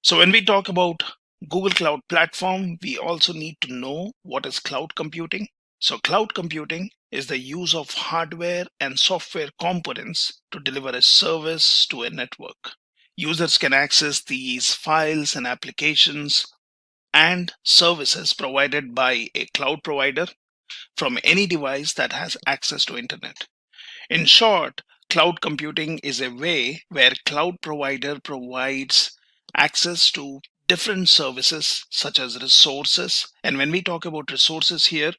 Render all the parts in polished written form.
So when we talk about Google Cloud Platform, we also need to know what is cloud computing. So cloud computing is the use of hardware and software components to deliver a service to a network. Users can access these files and applications and services provided by a cloud provider from any device that has access to internet. In short, cloud computing is a way where cloud provider provides access to different services such as resources. And when we talk about resources here,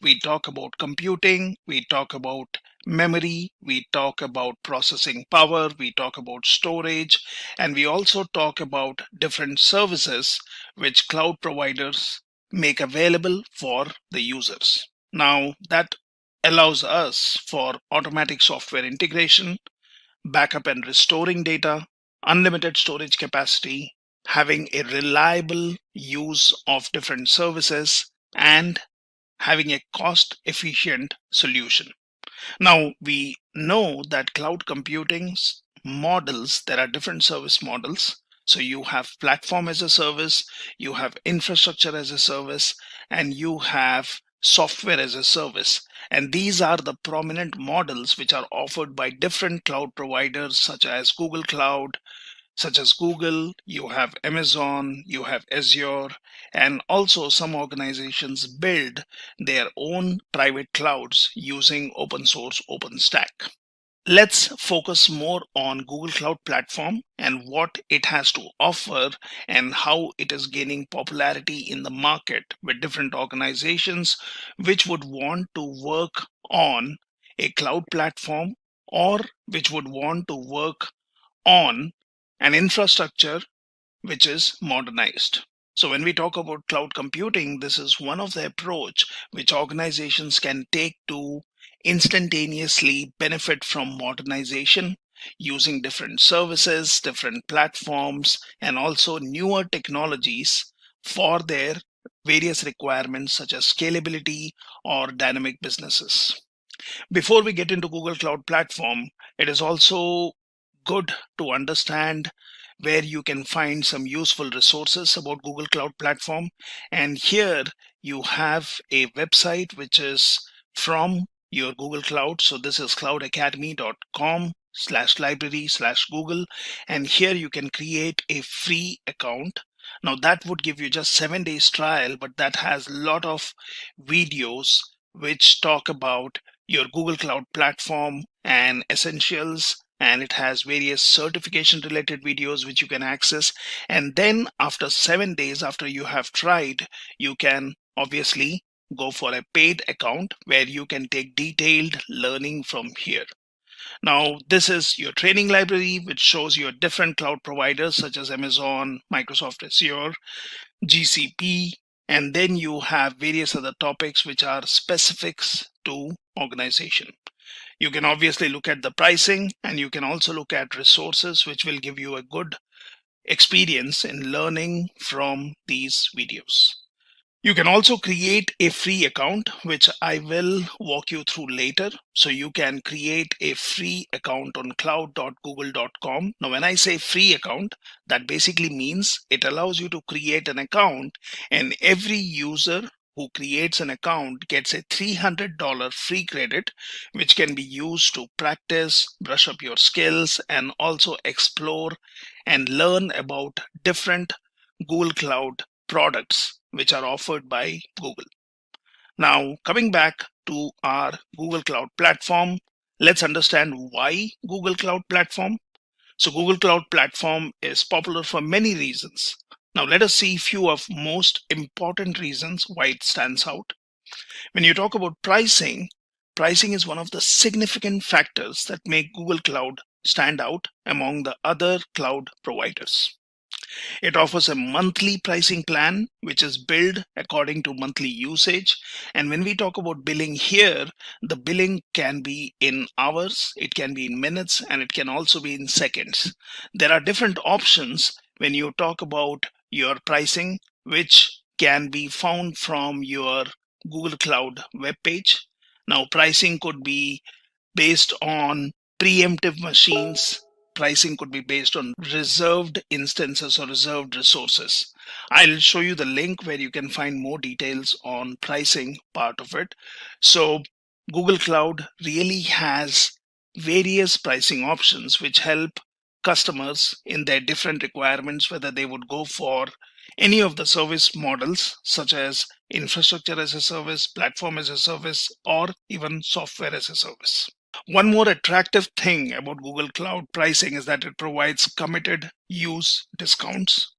we talk about computing, we talk about memory, we talk about processing power, we talk about storage, and we also talk about different services which cloud providers make available for the users. Now, that allows us for automatic software integration, backup and restoring data, unlimited storage capacity, having a reliable use of different services, and having a cost efficient solution. Now, we know that cloud computing's models, there are different service models. So you have platform as a service, you have infrastructure as a service, and you have software as a service. And these are the prominent models which are offered by different cloud providers such as Google Cloud, such as Google, you have Amazon, you have Azure, and also some organizations build their own private clouds using open source OpenStack. Let's focus more on Google Cloud Platform and what it has to offer and how it is gaining popularity in the market with different organizations which would want to work on a cloud platform or which would want to work on an infrastructure which is modernized. So when we talk about cloud computing, this is one of the approach which organizations can take to instantaneously benefit from modernization using different services, different platforms, and also newer technologies for their various requirements such as scalability or dynamic businesses. Before we get into Google Cloud Platform, it is also good to understand where you can find some useful resources about Google Cloud Platform. And here you have a website which is from your Google Cloud. So this is cloudacademy.com/library/Google. And here you can create a free account. Now that would give you just 7 days trial, but that has a lot of videos which talk about your Google Cloud Platform and essentials, and it has various certification related videos which you can access. And then after 7 days after you have tried, you can obviously go for a paid account where you can take detailed learning from here. Now, this is your training library, which shows your different cloud providers such as Amazon, Microsoft Azure, GCP, and then you have various other topics which are specifics to organization. You can obviously look at the pricing, and you can also look at resources which will give you a good experience in learning from these videos. You can also create a free account, which I will walk you through later. So you can create a free account on cloud.google.com. Now, when I say free account, that basically means it allows you to create an account, and every user who creates an account gets a $300 free credit, which can be used to practice, brush up your skills, and also explore and learn about different Google Cloud products which are offered by Google. Now, coming back to our Google Cloud Platform, let's understand why Google Cloud Platform. So Google Cloud Platform is popular for many reasons. Now, let us see a few of most important reasons why it stands out. When you talk about pricing, pricing is one of the significant factors that make Google Cloud stand out among the other cloud providers. It offers a monthly pricing plan, which is billed according to monthly usage. And when we talk about billing here, the billing can be in hours, it can be in minutes, and it can also be in seconds. There are different options when you talk about your pricing, which can be found from your Google Cloud webpage. Now, pricing could be based on preemptive machines, pricing could be based on reserved instances or reserved resources. I'll show you the link where you can find more details on pricing part of it. So Google Cloud really has various pricing options which help customers in their different requirements, whether they would go for any of the service models such as infrastructure as a service, platform as a service, or even software as a service. One more attractive thing about Google Cloud pricing is that it provides committed use discounts.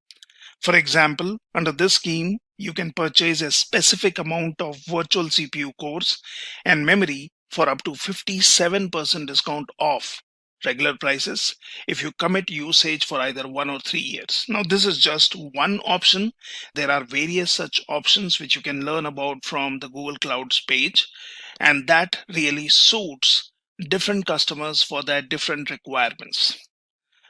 For example, under this scheme, you can purchase a specific amount of virtual CPU cores and memory for up to 57% discount off regular prices if you commit usage for either 1 or 3 years. Now, this is just one option. There are various such options which you can learn about from the Google Cloud's page, and that really suits different customers for their different requirements.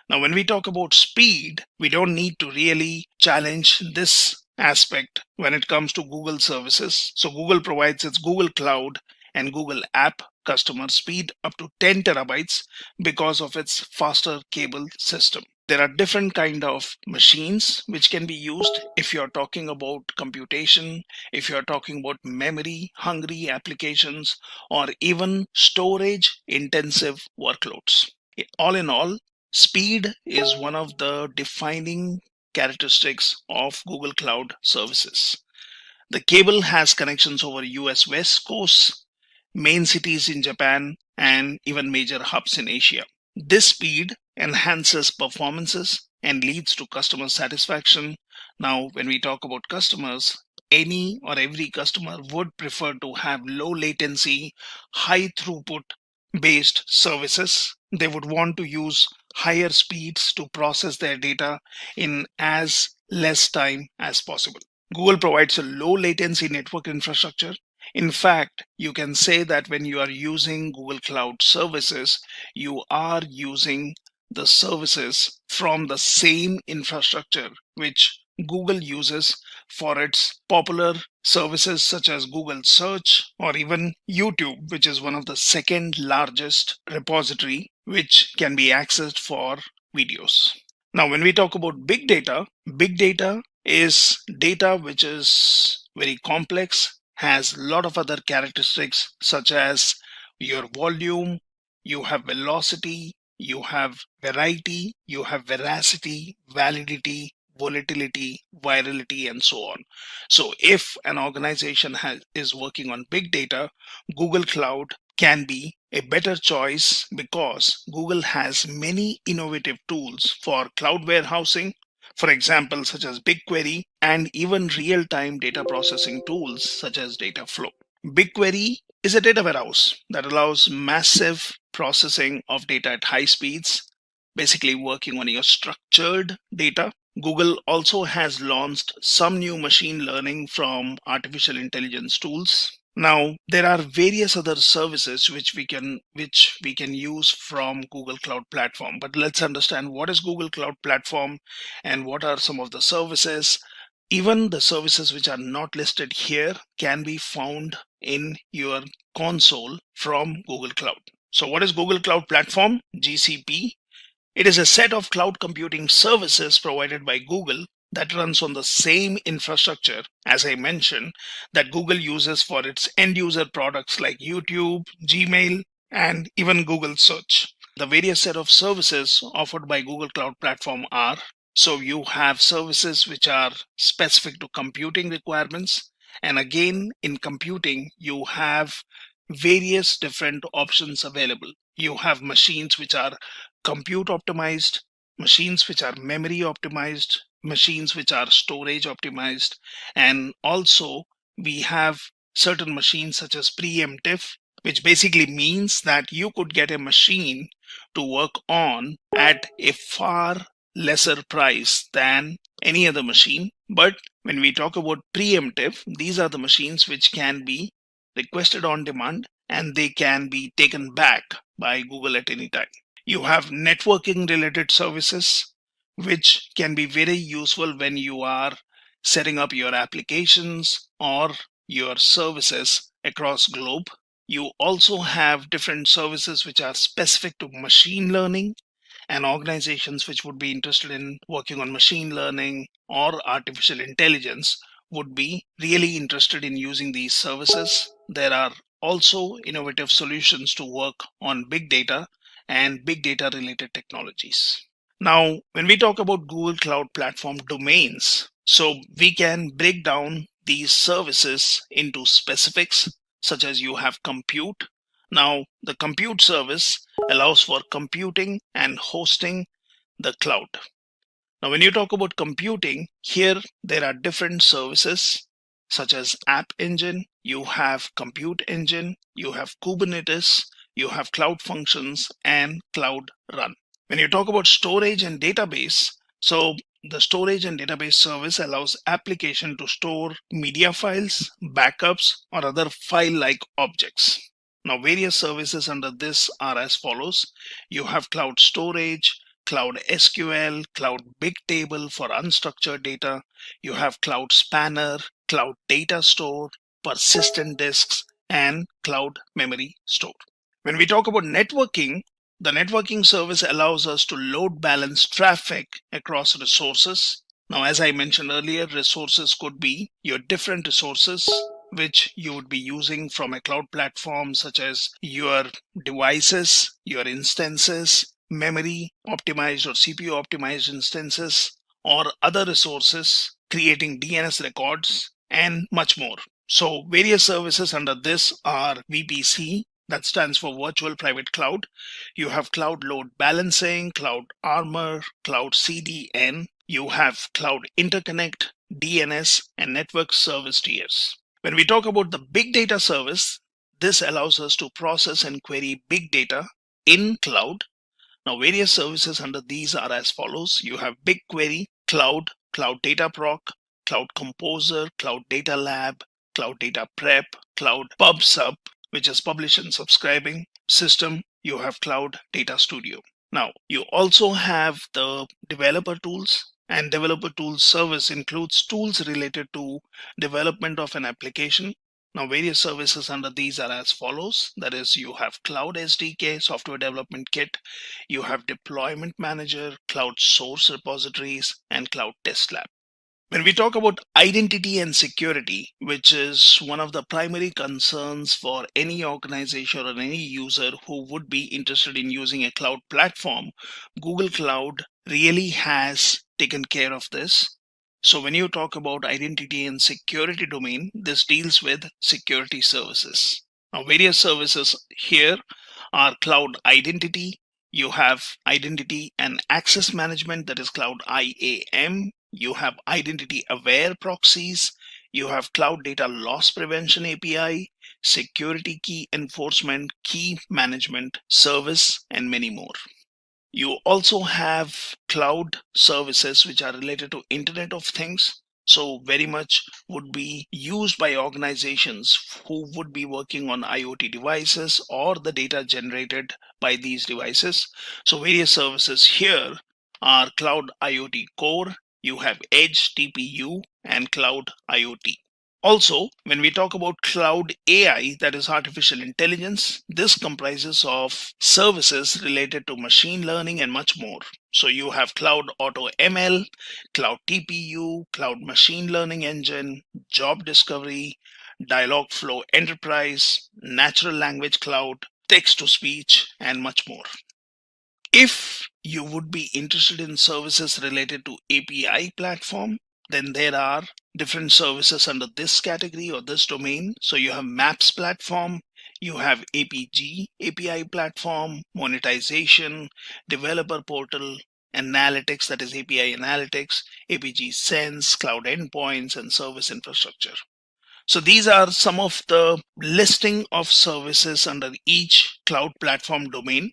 Now, when we talk about speed, we don't need to really challenge this aspect when it comes to Google services. So Google provides its Google Cloud and Google App customer speed up to 10 terabytes because of its faster cable system. There are different kind of machines which can be used if you're talking about computation, if you're talking about memory hungry applications, or even storage intensive workloads. All in all, speed is one of the defining characteristics of Google Cloud services. The cable has connections over US West Coast, main cities in Japan, and even major hubs in Asia. This speed enhances performances and leads to customer satisfaction. Now, when we talk about customers, any or every customer would prefer to have low latency, high throughput based services. They would want to use higher speeds to process their data in as less time as possible. Google provides a low latency network infrastructure. In fact, you can say that when you are using Google Cloud services, you are using the services from the same infrastructure which Google uses for its popular services such as Google Search or even YouTube, which is one of the second largest repository which can be accessed for videos. Now, when we talk about big data is data which is very complex, has a lot of other characteristics such as your volume, you have velocity, you have variety, you have veracity, validity, volatility, virality, and so on. So if an organization is working on big data, Google Cloud can be a better choice because Google has many innovative tools for cloud warehousing, for example, such as BigQuery, and even real-time data processing tools such as Dataflow. BigQuery is a data warehouse that allows massive processing of data at high speeds, basically working on your structured data. Google also has launched some new machine learning from artificial intelligence tools. Now, there are various other services which we can use from Google Cloud Platform. But let's understand what is Google Cloud Platform and what are some of the services. Even the services which are not listed here can be found in your console from Google Cloud. So what is Google Cloud Platform? GCP. It is a set of cloud computing services provided by Google that runs on the same infrastructure, as I mentioned, that Google uses for its end user products like YouTube, Gmail, and even Google Search. The various set of services offered by Google Cloud Platform are, so you have services which are specific to computing requirements. And again, in computing, you have various different options available. You have machines which are compute optimized, machines which are memory optimized, machines which are storage optimized, and also we have certain machines such as preemptive, which basically means that you could get a machine to work on at a far lesser price than any other machine. But when we talk about preemptive, these are the machines which can be requested on demand and they can be taken back by Google at any time. You have networking related services, which can be very useful when you are setting up your applications or your services across globe. You also have different services which are specific to machine learning and organizations which would be interested in working on machine learning or artificial intelligence would be really interested in using these services. There are also innovative solutions to work on big data and big data related technologies. Now, when we talk about Google Cloud Platform domains, so we can break down these services into specifics, such as you have compute. Now, the compute service allows for computing and hosting the cloud. Now, when you talk about computing, here there are different services such as App Engine, you have Compute Engine, you have Kubernetes, you have Cloud Functions, and Cloud Run. When you talk about storage and database, so the storage and database service allows application to store media files, backups, or other file-like objects. Now, various services under this are as follows. You have cloud storage, Cloud SQL, Cloud Bigtable for unstructured data. You have Cloud Spanner, Cloud Data Store, Persistent Disks, and Cloud Memory Store. When we talk about networking, the networking service allows us to load balance traffic across resources. Now, as I mentioned earlier, resources could be your different resources which you would be using from a cloud platform, such as your devices, your instances, memory optimized or CPU optimized instances, or other resources, creating DNS records, and much more. So various services under this are VPC, that stands for Virtual Private Cloud. You have Cloud Load Balancing, Cloud Armor, Cloud CDN. You have Cloud Interconnect, DNS, and Network Service TS. When we talk about the Big Data service, this allows us to process and query big data in cloud. Now, various services under these are as follows. You have BigQuery, Cloud, Cloud Data Proc, Cloud Composer, Cloud Data Lab, Cloud Data Prep, Cloud PubSub, which is publish and subscribing system. You have Cloud Data Studio. Now, you also have the developer tools, and developer tools service includes tools related to development of an application. Now, various services under these are as follows. That is, you have Cloud SDK, Software Development Kit, you have Deployment Manager, Cloud Source Repositories, and Cloud Test Lab. When we talk about identity and security, which is one of the primary concerns for any organization or any user who would be interested in using a cloud platform, Google Cloud really has taken care of this. So when you talk about identity and security domain, this deals with security services. Now, various services here are Cloud Identity. You have Identity and Access Management, that is Cloud IAM. You have Identity Aware Proxies. You have Cloud Data Loss Prevention API, Security Key Enforcement, Key Management Service, and many more. You also have cloud services which are related to Internet of Things. So very much would be used by organizations who would be working on IoT devices or the data generated by these devices. So various services here are Cloud IoT Core, you have Edge TPU, and Cloud IoT. Also, when we talk about cloud AI, that is artificial intelligence, this comprises of services related to machine learning and much more. So you have Cloud Auto ML, Cloud TPU, Cloud Machine Learning Engine, Job Discovery, Dialogflow Enterprise, Natural Language Cloud, Text to Speech, and much more. If you would be interested in services related to API platform, then there are different services under this category or this domain. So you have Maps platform, you have APG API platform, monetization, developer portal, analytics, that is API analytics, APG Sense, cloud endpoints, and service infrastructure. So these are some of the listing of services under each cloud platform domain.